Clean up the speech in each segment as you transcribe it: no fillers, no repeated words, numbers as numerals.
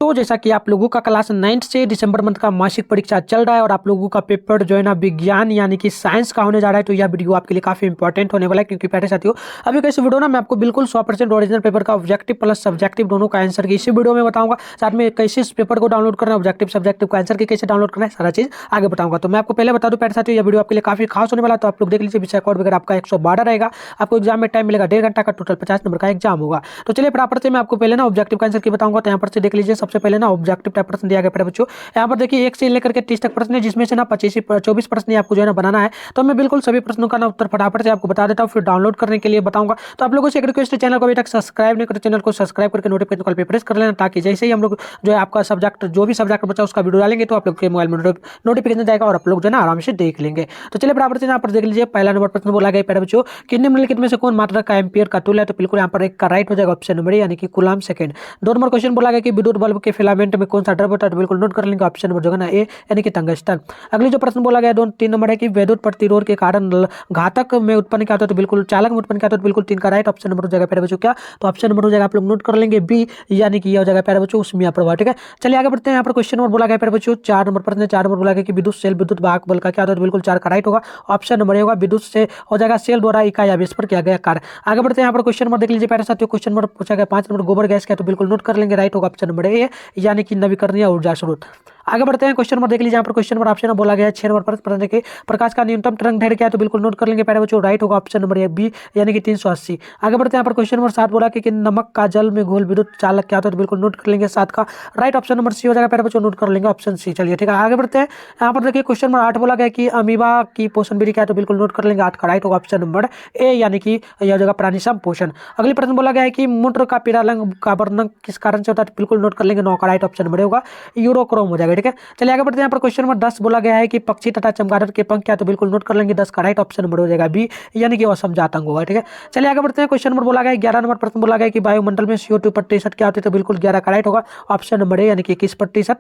बच्चों, जैसा कि आप लोगों का क्लास 9 से दिसंबर मंथ का मासिक परीक्षा चल रहा है और आप लोगों का पेपर जो है ना विज्ञान यानी कि साइंस का होने जा रहा है, तो यह वीडियो आपके लिए काफी इंपॉर्टेंट होने वाला है। क्योंकि पहले साथियों, अभी कैसे वीडियो ना मैं आपको बिल्कुल 100% ओरिजिनल पेपर का ऑब्जेक्टिव प्लस सब्जेक्टिव दोनों का आंसर की इसी वीडियो में बताऊंगा। साथ में कैसे इस पेपर को डाउनलोड करना है, ऑब्जेक्टिव सब्जेक्टिव का आंसर की कैसे डाउनलोड करना है, सारा चीज आगे बताऊंगा। तो मैं आपको पहले बता दूं पहले साथियों, यह वीडियो आपके लिए काफी खास होने वाला है। तो आप लोग देख लीजिए, विषय कोड वगैरह आपका 112 रहेगा। आपको एग्जाम में टाइम मिलेगा 1.5 घंटा का, टोटल 50 नंबर का एग्जाम होगा। तो चलिए फटाफट से मैं आपको पहले ना ऑब्जेक्टिव का आंसर की बताऊंगा। तो यहाँ पर से देख लीजिए, सबसे पहले ना ऑब्जेक्टिव टाइप प्रश्न दिया गया है बच्चों। यहाँ पर देखिए 1 से लेकर के 30 तक प्रश्न है, जिसमें से ना 24 प्रश्न आपको जो है ना बनाना है। तो मैं बिल्कुल सभी प्रश्नों का ना उत्तर फटाफट से आपको बता देता हूँ, फिर डाउनलोड करने के लिए बताऊंगा। तो आप लोगों से एक रिक्वेस्ट है, चैनल को अभी तक सब्सक्राइब नहीं करते, चैनल को सब्सक्राइब करके नोटिफिकेशन कॉल पे प्रेस कर लेना, ताकि जैसे ही हम लोग जो है आपका सब्जेक्ट जो भी सब्जेक्ट बचा उसका वीडियो डालेंगे तो आप लोग के मोबाइल में नोटिफिकेशन जाएगा और आप लोग जो है ना आराम से देख लेंगे। तो चलिए बराबर से यहाँ पर देख लीजिए, पहला नंबर प्रश्न बोला गया है बच्चों कि निम्नलिखित में से कौन मात्रा का एम्पियर का तुल्य है। तो बिल्कुल यहाँ पर एक का राइट हो जाएगा ऑप्शन नंबर ए यानी कि कूलम्ब सेकंड। 2 नंबर क्वेश्चन बोला गया कि विद्युत बल्ब के फिलामेंट में कौन सा द्रव्य होता है। तो बिल्कुल नोट कर लेंगे, ऑप्शन नंबर जो है ना ए यानी कि टंगस्टन। अगली जो प्रश्न बोला गया 3 नंबर है कि विद्युत प्रतिरोध के कारण घातक में उत्पन्न क्या होता है। तो बिल्कुल चालक में उत्पन्न क्या होता है। तो बिल्कुल 3 का राइट ऑप्शन नंबर हो जाएगा प्यारे बच्चों क्या। तो ऑप्शन नंबर हो जाएगा, आप लोग नोट कर लेंगे बी यानी कि यह हो जाएगा प्यारे बच्चों उसमें प्रभाव। ठीक है, चलिए आगे बढ़ते हैं। यहाँ पर क्वेश्चन नंबर बोला गया प्यारे बच्चों 4 नंबर प्रश्न 4 नंबर बोला गया कि विद्युत सेल विद्युत वाहक बल का क्या होता है। तो बिल्कुल 4 का राइट होगा, ऑप्शन नंबर ए होगा, विद्युत से हो जाएगा सेल द्वारा इकाई आवेश पर किया गया कार्य। आगे बढ़ते हैं। यहाँ पर क्वेश्चन नंबर देख लीजिए प्यारे साथियों, क्वेश्चन नंबर पूछा गया 5 नंबर गोबर गैस का। तो बिल्कुल नोट कर लेंगे, राइट होगा ऑप्शन नंबर ए यानी कि नवीकरणीय ऊर्जा स्रोत। आगे बढ़ते हैं। क्वेश्चन नंबर देख लीजिए, यहाँ पर क्वेश्चन नंबर ऑप्शन बोला गया है 6 नंबर प्रश्न के प्रकाश का न्यूनतम तरंग दैर्घ्य क्या है। तो बिल्कुल नोट कर लेंगे प्यारे बच्चों, राइट होगा ऑप्शन नंबर बी यानी कि 380। आगे बढ़ते हैं। यहाँ पर क्वेश्चन नंबर 7 बोला कि नमक का जल में घोल विद्युत चालक क्या होता है। तो बिल्कुल नोट कर लेंगे 7 का राइट ऑप्शन नंबर सी हो जाएगा प्यारे बच्चों, नोट कर लेंगे ऑप्शन सी। चलिए ठीक है, आगे बढ़ते हैं। यहाँ पर देखिए क्वेश्चन नंबर 8 बोला गया कि अमीबा की पोषण विधि क्या है। तो बिल्कुल नोट कर लेंगे 8 का राइट होगा ऑप्शन नंबर ए यानी कि यह जगह प्राणी संपोषण। अगले प्रश्न बोला गया है कि मूत्र का पीला रंग का वर्णन किस कारण से होता है। तो बिल्कुल नोट कर लेंगे 9 का राइट ऑप्शन नंबर होगा यूरोक्रोम हो जाएगा। ठीक है, चलिए आगे बढ़ते हैं। यहाँ पर क्वेश्चन नंबर 10 बोला गया है कि पक्षी तथा चमगादड़ के पंख क्या। तो बिल्कुल नोट कर लेंगे 10 का राइट ऑप्शन नंबर हो जाएगा बी यानी कि असमजात अंग होगा। ठीक है, चलिए आगे बढ़ते हैं। क्वेश्चन नंबर बोला गया 11 नंबर प्रश्न बोला गया कि वायुमंडल में CO2 प्रतिशत क्या होती है। तो बिल्कुल 11 का राइट होगा, ऑप्शन नंबर ए यानी कि 21%।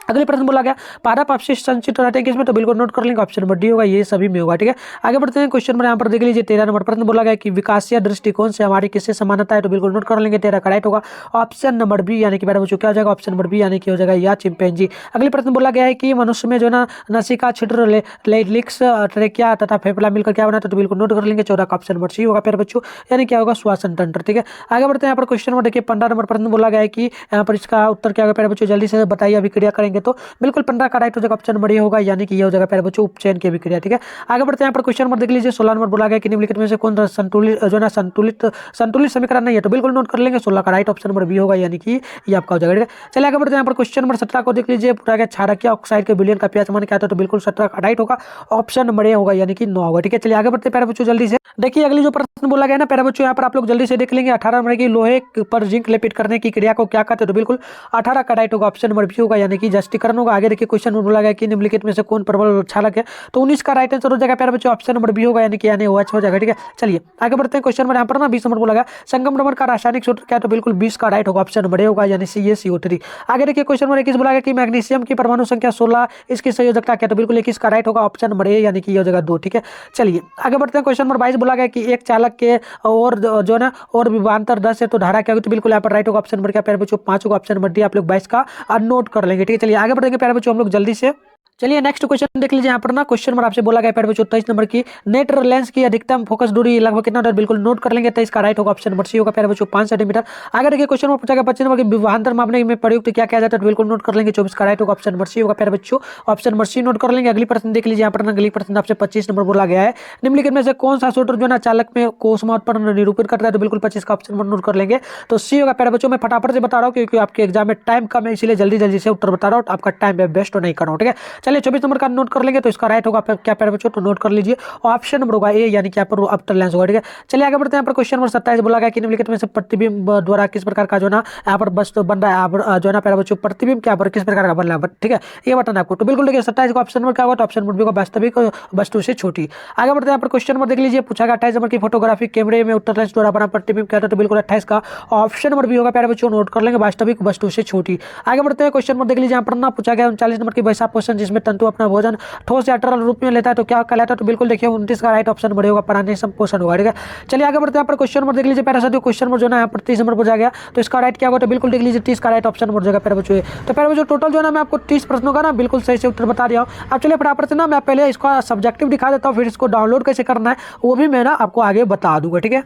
अगले प्रश्न बोला गया पादप अपशिष्ट संचित हो जाते हैं किसमें। तो बिल्कुल नोट कर लेंगे, ऑप्शन नंबर डी होगा, ये सभी में होगा। ठीक है, आगे बढ़ते हैं। क्वेश्चन नंबर यहाँ पर देख लीजिए 13 नंबर प्रश्न बोला गया कि विकासीय दृष्टिकोण से हमारी किससे समानता है। तो बिल्कुल नोट कर लेंगे 13 का राइट होगा, ऑप्शन नंबर बी यानी कि मेरा बच्चों क्या हो जाएगा, ऑप्शन नंबर बी यानी कि हो जाएगा या चिंपैंजी। अगले प्रश्न बोला गया है कि मनुष्य में जो ना नसिका छिद्र लिक्स ट्रेकिया तथा फेफड़ा मिलकर क्या बनाता है। तो बिल्कुल नोट कर लेंगे 14 का ऑप्शन नंबर सी होगा प्यारे बच्चों यानी क्या होगा श्वसन तंत्र। ठीक है, आगे बढ़ते हैं। यहाँ पर क्वेश्चन नंबर देखिए 15 नंबर प्रश्न बोला गया है कि यहाँ पर इसका उत्तर क्या होगा प्यारे बच्चों, जल्दी से बताइए, अभिक्रिया करेंगे। तो बिल्कुल 15 का राइट हो जाएगा, ऑप्शन नंबर ये होगा यानी कि ये हो जाएगा प्यारे बच्चों उपचयन की अभिक्रिया। ठीक है, आगे बढ़ते हैं। यहाँ पर क्वेश्चन नंबर देख लीजिए 16 नंबर बोला गया कि निम्नलिखित में से कौन संतुलित जो ना संतुलित समीकरण नहीं है। तो बिल्कुल नोट कर लेंगे 16 का राइट ऑप्शन नंबर बी होगा यानी कि ये आपका हो जाएगा। ठीक है, चलिए आगे बढ़ते हैं। यहाँ पर क्वेश्चन नंबर 17 को देख लीजिए, पूरा गया क्षारकीय ऑक्साइड के विलयन का pH मान क्या था। तो बिल्कुल 17 का राइट होगा, ऑप्शन नंबर ए होगा यानी कि 9 होगा। ठीक है, चलिए आगे बढ़ते हैं प्यारे बच्चों जल्दी से। देखिए अगली जो प्रश्न बोला गया ना प्यारे बच्चों, यहाँ पर आप लोग जल्दी से देख लेंगे 18 नंबर की लोहे पर जिंक लेपित करने की क्रिया को क्या कहते हैं। तो बिल्कुल 18 का राइट होगा, ऑप्शन नंबर बी होगा यानी कि जस्टीकरण होगा। आगे देखिए क्वेश्चन में बोला गया कि निम्नलिखित में से कौन प्रबल क्षालक है। तो 19 का राइट आंसर हो जाएगा प्यारे बच्चों, ऑप्शन नंबर बी होगा यानी कि यानी OH हो जाएगा। ठीक है, चलिए आगे बढ़ते हैं। क्वेश्चन नंबर यहाँ पर ना 20 नंबर बोला गया संगम रबर का रासायनिक सूत्र क्या है। तो बिल्कुल 20 का राइट होगा, ऑप्शन नंबर ए होगा यानी सी CO3। आगे देखिए क्वेश्चन नंबर 21 बोला गया कि मैग्नीशियम की परमाणु संख्या 16 इसकी संयोजकता क्या है। तो बिल्कुल 21 का राइट होगा, ऑप्शन नंबर ए यानी कि ये हो जाएगा 2। ठीक है, चलिए आगे बढ़ते हैं। क्वेश्चन नंबर 22 बोला गया कि एक चालक के और जो है ना और विभवांतर 10 है तो धारा क्या होगी। तो बिल्कुल यहाँ पर राइट होगा, ऑप्शन नंबर क्या प्यारे बच्चों 5 होगा, ऑप्शन नंबर डी आप लोग 22 का नोट कर लेंगे। ठीक है, चलिए आगे बढ़ेंगे प्यारे बच्चों हम लोग जल्दी से। चलिए नेक्स्ट क्वेश्चन देख लीजिए। यहाँ पर ना क्वेश्चन नंबर आपसे बोला गया प्यारे बच्चों 23 नंबर की नेट लेंस की अधिकतम फोकस दूरी लगभग कितना होता है। बिल्कुल नोट कर लेंगे 23 का राइट होगा, ऑप्शन नंबर सी होगा प्यारे बच्चों 5 सेंटीमीटर। आगे देखिए क्वेश्चन नंबर पूछा गया 25 नंबर की विभवांतर मापने में प्रयुक्त क्या किया जाता है। तो बिल्कुल नोट कर लेंगे 24 का राइट होगा, ऑप्शन नंबर सी होगा प्यारे बच्चों, ऑप्शन नंबर सी नोट कर लेंगे। अगली प्रश्न देख लीजिए। यहाँ पर अगली प्रश्न आपसे 25 नंबर बोला गया है निम्नलिखित में से कौन सा सूत्र जो ना चालक में कोष्मा उत्पन्न निरूपित करता है। तो बिल्कुल 25 का ऑप्शन नंबर नोट कर लेंगे, तो सी होगा प्यारे बच्चों। मैं फटाफट से बता रहा हूँ क्योंकि आपके एग्जाम में टाइम कम है, इसलिए जल्दी जल्दी से उत्तर बता रहा हूँ, आपका टाइम वेस्ट नहीं कर रहा हूँ। ठीक है, चलिए 24 नंबर का नोट कर लेंगे, तो इसका राइट होगा क्या प्यारे बच्चों, तो नोट कर लीजिए, ऑप्शन नंबर होगा ए यानी कि यहाँ पर अप्टर लेंस होगा। ठीक है, चलिए आगे बढ़ते हैं। यहाँ पर क्वेश्चन नंबर 27 बोला गया कि निम्नलिखित में से प्रतिबिंब द्वारा किस प्रकार का जो ना यहाँ पर वस्तु बन रहा है जो ना प्यारे बच्चों प्रतिबिंब क्या पर किस प्रकार का बन रहा है। ठीक है, ये बटन आपको तो बिल्कुल देखिए 27 का ऑप्शन नंबर क्या होगा, तो ऑप्शन नंबर बी को वास्तविक वस्तु से छोटी। आगे बढ़ते हैं। यहाँ पर क्वेश्चन नंबर देख लीजिए, पूछा गया 28 नंबर की फोटोग्राफी कैमरे में उत्तर लेंस द्वारा बना प्रतिबिंब क्या था। तो बिल्कुल 28 का ऑप्शन नंबर बी होगा प्यारे बच्चों, नोट कर लेंगे वास्तविक वस्तु से छोटी। आगे बढ़ते हैं। क्वेश्चन नंबर देख लीजिए। यहाँ पर ना पूछा गया 39 नंबर की वैसा क्वेश्चन जिसमें में तंतु अपना भोजन ठोस या तरल रूप में लेता है तो क्या कहलाता है? तो बिल्कुल देखिए 29 का राइट ऑप्शन बढ़ेगा, प्राणी संपोषण होगा। ठीक है, चलिए आगे बढ़ते हैं। यहाँ पर क्वेश्चन नंबर देख लीजिए प्यारे साथियों, क्वेश्चन नंबर जो है यहाँ पर 30 नंबर पर जा गया, तो इसका राइट क्या होगा? तो बिल्कुल देख लीजिए 30 का राइट ऑप्शन बढ़ जाएगा प्यारे बच्चों। तो प्यारे बच्चों टोटल जो है ना मैं आपको 30 प्रश्नों का ना बिल्कुल सही से उत्तर बता दिया हूँ। अब चलिए फटाफट से ना मैं पहले इसका सब्जेक्टिव दिखा देता हूँ, फिर इसको डाउनलोड कैसे करना है वो भी मैं ना आपको आगे बता दूंगा। ठीक है,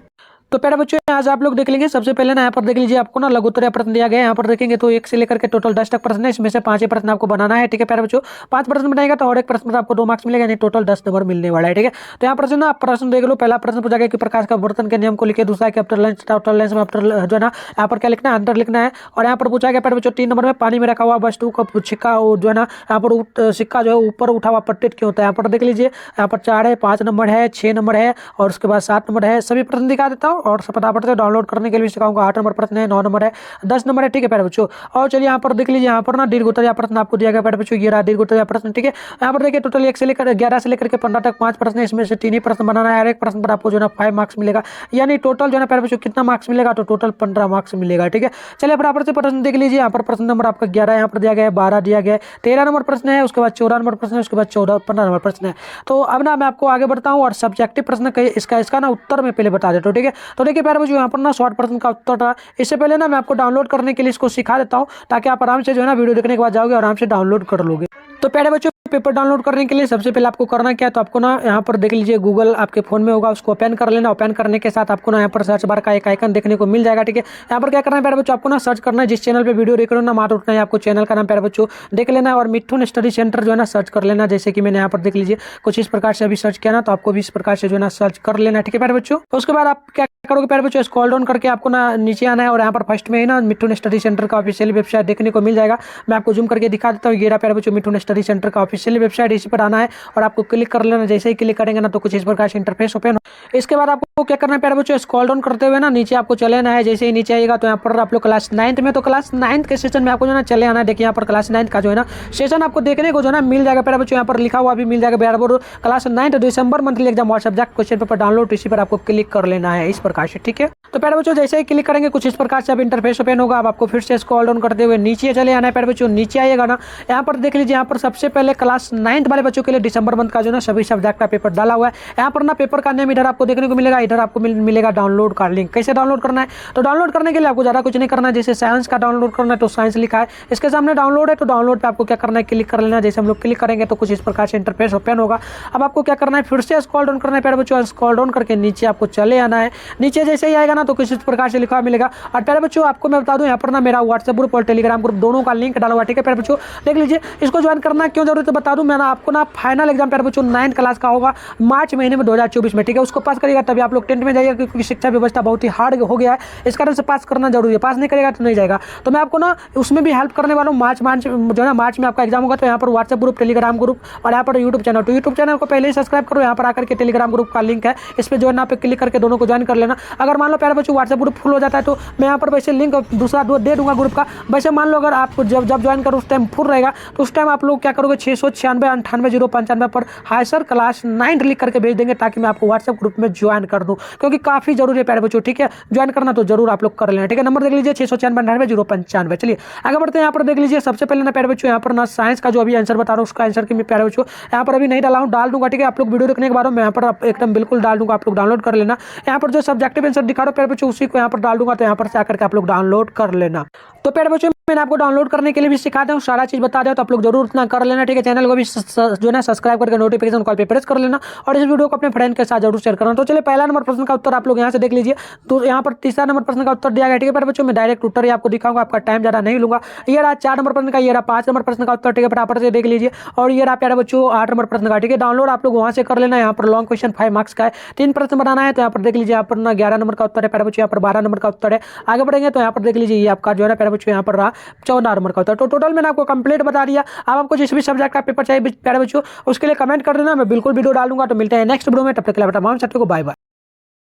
तो प्यारे बच्चों यहाँ से आप लोग देख लेंगे। सबसे पहले ना यहाँ पर देख लीजिए आपको ना लघुत्तरीय प्रश्न दिया गया है। यहाँ पर देखेंगे तो 1 से लेकर के टोटल 10 तक प्रश्न है, इसमें से 5 ही प्रश्न आपको बनाना है। ठीक है प्यारे बच्चों, 5 प्रश्न बनाएगा तो और एक प्रश्न पर आपको 2 मार्क्स मिलेगा, यानी टोटल 10 नंबर मिलने वाला है। ठीक है, तो यहाँ पर ना प्रश्न देख लो। पहला प्रश्न पूछा गया कि प्रकाश का वर्तन के नियम को लिखे। दूसरा कि आफ्टर लंच में आफ्टर जो है ना यहाँ पर क्या लिखना है? अंदर लिखना है। और यहाँ पर पूछा गया प्यारे बच्चों 3 नंबर में पानी में रखा हुआ वस्तु का सिक्का जो है ना यहाँ पर सिक्का जो है ऊपर उठा हुआ प्रतीत क्यों होता है? यहाँ पर देख लीजिए यहाँ पर 4 है, 5 नंबर है, 6 नंबर है और उसके बाद 7 नंबर है। सभी प्रश्न दिखा देता हूँ और फटाफट से डाउनलोड करने के लिए सिखाऊंगा। 8 नंबर प्रश्न है, 9 नंबर है, 10 नंबर है। ठीक है प्यारे बच्चों, और चलिए यहाँ पर देख लीजिए यहाँ पर ना दीर्घोत्तरीय प्रश्न आपको दिया गया प्यारे बच्चों, ये रहा दीर्घोत्तरीय प्रश्न। ठीक है, यहाँ पर देखिए टोटल 1 से लेकर 11 से लेकर के 15 तक 5 प्रश्न है, इसमें से 3 ही प्रश्न बनाना है। हर एक प्रश्न पर आपको जो है 5 मार्क्स मिलेगा, यानी टोटल जो है प्यारे बच्चों कितना मार्क्स मिलेगा? तो टोटल 15 मार्क्स मिलेगा। ठीक है, चलिए फटाफट से प्रश्न देख लीजिए। यहाँ पर प्रश्न नंबर आपका 11 यहाँ पर दिया गया है, 12 दिया गया है, 13 नंबर प्रश्न है, उसके बाद 14 नंबर प्रश्न है, उसके बाद 15 नंबर प्रश्न है। तो अब ना मैं आपको आगे बढ़ता हूँ और सब्जेक्टिव प्रश्न इसका ना उत्तर मैं पहले बता देता हूँ। ठीक है, तो देखिए प्यारे बच्चों यहाँ पर ना शॉर्ट प्रश्न का उत्तर था। इससे पहले ना मैं आपको डाउनलोड करने के लिए इसको सिखा देता हूँ, ताकि आप आराम से जो है ना वीडियो देखने के बाद जाओगे आराम से डाउनलोड कर लोगे। तो प्यारे बच्चों पेपर डाउनलोड करने के लिए सबसे पहले आपको करना क्या है? तो आपको ना यहाँ पर देख लीजिए गूगल आपके फोन में होगा, उसको ओपन कर लेना। ओपन करने के साथ आपको ना यहाँ पर सर्च बार का एक आइकन देखने को मिल जाएगा। ठीक है, यहाँ पर क्या करना है प्यारे बच्चों? आपको ना सर्च करना है, जिस चैनल पे वीडियो देख रहे हो ना मात्र उठना है, आपको चैनल का नाम प्यारे बच्चों देख लेना है और मिथुन स्टडी सेंटर जो है ना सर्च कर लेना। जैसे कि मैंने यहाँ पर देख लीजिए कुछ इस प्रकार से अभी सर्च किया ना, तो आपको भी इस प्रकार से जो है ना सर्च कर लेना। ठीक है प्यारे बच्चों, उसके बाद आप क्या करोगे प्यारे बच्चों? स्क्रॉल डाउन करके आपको ना नीचे आना है और यहाँ पर फर्स्ट में ही ना मिथुन स्टडी सेंटर का ऑफिशियल वेबसाइट देखने को मिल जाएगा। मैं आपको जूम करके दिखा देता हूँ। ये रहा प्यारे बच्चों मिथुन स्टडी सेंटर का ऑफिशियल वेबसाइट, इसी पर आना है और आपको क्लिक कर लेना। जैसे ही क्लिक करेंगे ना तो कुछ इस प्रकार से इंटरफेस ओपन हो। इसके बाद आपको क्या करना है प्यारे बच्चों? स्क्रॉल डाउन करते हुए ना नीचे आपको चले आना है। जैसे ही नीचे आएगा तो यहाँ पर आप लोग क्लास 9th में, तो क्लास 9th के सेशन में आपको जो है ना चले आना है। देखिए यहाँ पर क्लास 9th का जो है ना सेशन आपको देखने को जो है ना मिल जाएगा प्यारे बच्चों। यहाँ पर लिखा हुआ भी मिल जाएगा क्लास 9th दिसंबर मंथली एग्जाम और सब्जेक्ट क्वेश्चन पेपर डाउनलोड, इसी पर आपको क्लिक कर लेना है इस प्रकार से। ठीक है, तो प्यारे बच्चों जैसे ही क्लिक करेंगे कुछ इस प्रकार से अब इंटरफेस ओपन होगा। अब आपको फिर से स्क्रॉल डाउन करते हुए नीचे चले आना है प्यारे बच्चों। नीचे आइएगा ना यहाँ पर देख लीजिए यहाँ पर सबसे पहले क्लास 9th वाले बच्चों के लिए दिसंबर मंथ का जो है ना सभी सब्जेक्ट का पेपर डाला हुआ है। यहाँ पर ना पेपर का नेम इधर आपको देखने को मिलेगा, इधर आपको मिलेगा डाउनलोड का लिंक। कैसे डाउनलोड करना है? तो डाउनलोड करने के लिए आपको ज़्यादा कुछ नहीं करना है। जैसे साइंस का डाउनलोड करना है तो साइंस लिखा है, इसके सामने डाउनलोड है, तो डाउनलोड पे आपको क्या करना है? क्लिक कर लेना। जैसे हम लोग क्लिक करेंगे तो कुछ इस प्रकार से इंटरफेस ओपन होगा। अब आपको क्या करना है? फिर से स्क्रॉल डाउन करना है प्यारे बच्चों। स्क्रॉल डाउन करके नीचे आपको चले आना है। नीचे जैसे ही आएगा ना तो कुछ इस प्रकार से लिखा मिलेगा। और प्यारे बच्चों आपको मैं बता दूं यहाँ पर ना मेरा व्हाट्सएप ग्रुप और टेलीग्राम ग्रुप दोनों का लिंक डाला हुआ। ठीक है प्यारे बच्चों, देख लीजिए। इसको ज्वाइन करना क्यों जरूरी है तो बता दूं, मैं ना आपको ना फाइनल एग्जाम प्यारे बच्चों 9th क्लास का होगा मार्च महीने में 2024 में। ठीक है, उसको पास करिएगा तभी आप लोग 10th में जाइएगा, क्योंकि शिक्षा व्यवस्था बहुत ही हार्ड हो गया है, इस कारण से पास करना जरूरी है। पास नहीं करेगा तो नहीं जाएगा। तो मैं आपको ना उसमें भी हेल्प करने वाला हूँ। मार्च जो है मार्च में आपका एग्जाम होगा, तो यहाँ पर व्हाट्सएप ग्रुप, टेलीग्राम ग्रुप और यहाँ पर यूट्यूब चैनल, तो यूट्यूब चैनल को पहले ही सब्सक्राइब करो। यहाँ पर आकर के टेलीग्राम ग्रुप का लिंक है, इस पर ज्वाइन पे क्लिक करके दोनों को ज्वाइन कर लेना। अगर मान लो प्यारे बच्चों व्हाट्सएप ग्रुप फुल हो जाता है तो मैं यहाँ पर वैसे लिंक दूसरा दे दूंगा ग्रुप का। वैसे मान लो अगर आप जब ज्वाइन करो उस टाइम फुल रहेगा तो उस टाइम आप लोग क्या करोगे? 696 पर हाई सर क्लास 9th लिख करके भेज देंगे, ताकि मैं आपको व्हाट्सएप ग्रुप में ज्वाइन कर दूं, क्योंकि काफी जरूरी है प्यारे बच्चों। ठीक है, ज्वाइन करना तो जरूर आप लोग कर लेना। ठीक है, नंबर देख लीजिए 696 चलिए आगे बढ़ते हैं। यहाँ पर देख लीजिए सबसे पहले ना प्यारे बच्चों यहाँ पर ना साइंस का जो अभी आंसर बता रहा हूँ उसका आंसर की मैं प्यारे बच्चों यहाँ पर अभी नहीं डाला हूँ, डाल दूंगा। ठीक है, आप लोग वीडियो देखने के बाद मैं यहाँ पर एकदम बिल्कुल डाल दूंगा, आप लोग डाउनलोड कर लेना। यहाँ पर जो सब्जेक्टिव आंसर दिखा रहा हूँ प्यारे बच्चों उसी को यहाँ पर डाल दूंगा, तो यहाँ पर से आकर के आप लोग डाउनलोड कर लेना। तो प्यारे बच्चों मैंने आपको डाउनलोड करने के लिए भी सिखा दूं, सारा चीज बता दिया, तो आप लोग जरूर उतना कर लेना। ठीक है, चैनल को भी जो है ना सब्सक्राइब करके नोटिफिकेशन कॉल पे प्रेस कर लेना और इस वीडियो को अपने फ्रेंड के साथ जरूर शेयर करना। तो चलिए पहला नंबर प्रश्न का उत्तर आप लोग यहाँ से देख लीजिए। तो यहाँ पर तीसरा नंबर प्रश्न का उत्तर दिया गया। ठीक है प्यारे बच्चों, मैं डायरेक्ट उत्तर ही आपको दिखाऊंगा, आपका टाइम ज्यादा नहीं लूंगा। ये रहा 4 नंबर प्रश्न का, ये रहा 5 नंबर प्रश्न का उत्तर। ठीक है, फटाफट से देख लीजिए। और ये रहा प्यारे बच्चों 8 नंबर प्रश्न का। ठीक है, डाउनलोड आप लोग वहाँ से कर लेना। यहाँ पर लॉन्ग क्वेश्चन 5 मार्क्स का है, 3 प्रश्न बनाना है। तो यहाँ पर देख लीजिए यहाँ पर ना 11 नंबर का उत्तर है प्यारे बच्चों, यहाँ पर 12 नंबर का उत्तर है। आगे बढ़ेंगे तो यहाँ पर देख लीजिए ये आपका जो है प्यारे बच्चों यहाँ पर रहा 14 नंबर का उत्तर। तो टोटल मैंने आपको कंप्लीट बता दिया। अब आपको जिस भी सब्जेक्ट का पेपर चाहिए प्यारे बच्चों उसके लिए कमेंट कर देना, मैं बिल्कुल वीडियो डालूंगा। तो मिलते हैं नेक्स्ट वीडियो में, तब तक के लिए बाय बाय।